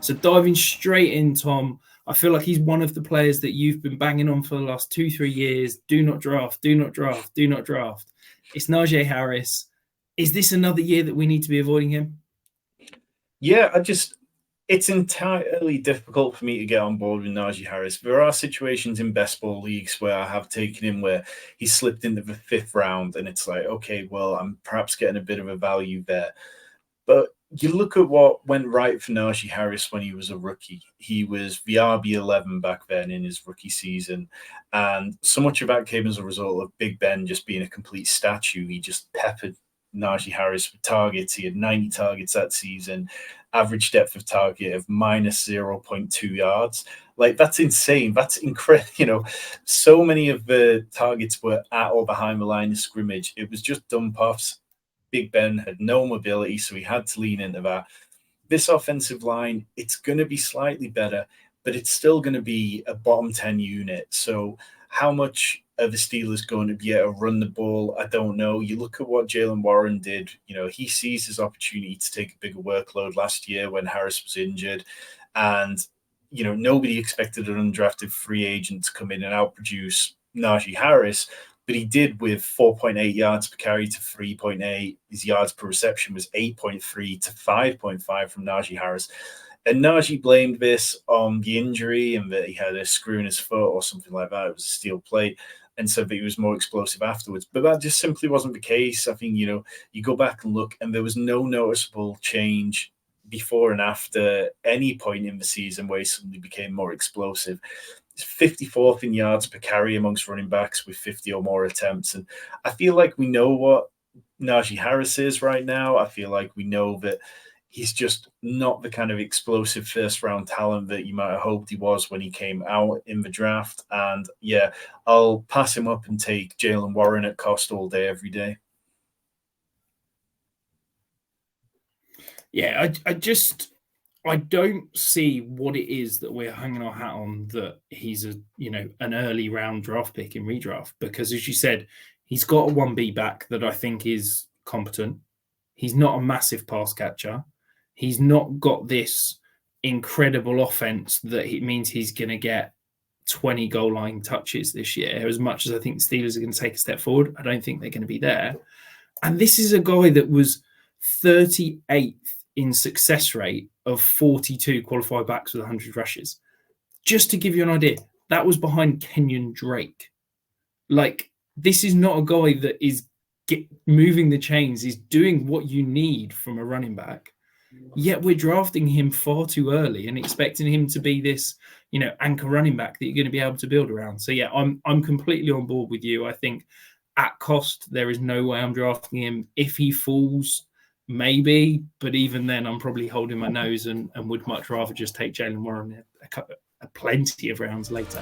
So diving straight in, Tom, I feel like he's one of the players that you've been banging on for the last 2-3 years. Do not draft, do not draft, do not draft. It's Najee Harris. Is this another year that we need to be avoiding him? Yeah, it's entirely difficult for me to get on board with Najee Harris. There are situations in best ball leagues where I have taken him where he slipped into the 5th round, and it's like, okay, well, I'm perhaps getting a bit of a value there. But you look at what went right for Najee Harris when he was a rookie. He was the RB11 back then in his rookie season. And so much of that came as a result of Big Ben just being a complete statue. He just peppered Najee Harris with targets. He had 90 targets that season, average depth of target of minus 0.2 yards. Like, that's insane. That's incredible. So many of the targets were at or behind the line of scrimmage. It was just dump offs. Big Ben had no mobility, so he had to lean into that. This offensive line, it's going to be slightly better, but it's still going to be a bottom 10 unit. So how much are the Steelers going to be able to run the ball? I don't know. You look at what Jaylen Warren did. He seized his opportunity to take a bigger workload last year when Harris was injured. And, nobody expected an undrafted free agent to come in and outproduce Najee Harris, but he did with 4.8 yards per carry to 3.8. His yards per reception was 8.3 to 5.5 from Najee Harris. And Najee blamed this on the injury and that he had a screw in his foot or something like that. It was a steel plate, and said that he was more explosive afterwards. But that just simply wasn't the case. I think, you go back and look, and there was no noticeable change before and after any point in the season where he suddenly became more explosive. 54th in yards per carry amongst running backs with 50 or more attempts. And I feel like we know what Najee Harris is right now. I feel like we know that he's just not the kind of explosive first-round talent that you might have hoped he was when he came out in the draft. And yeah, I'll pass him up and take Jaylen Warren at cost all day, every day. Yeah, I don't see what it is that we're hanging our hat on that he's an early round draft pick in redraft, because as you said, he's got a 1B back that I think is competent. He's not a massive pass catcher. He's not got this incredible offense that it means he's going to get 20 goal line touches this year. As much as I think the Steelers are going to take a step forward, I don't think they're going to be there. And this is a guy that was 38th in success rate of 42 qualified backs with 100 rushes. Just to give you an idea, that was behind Kenyon Drake. Like, this is not a guy that is moving the chains, is doing what you need from a running back. Yet we're drafting him far too early and expecting him to be this, anchor running back that you're going to be able to build around. So yeah, I'm completely on board with you. I think at cost, there is no way I'm drafting him. If he falls, maybe, but even then, I'm probably holding my nose and would much rather just take Jaylen Warren a plenty of rounds later.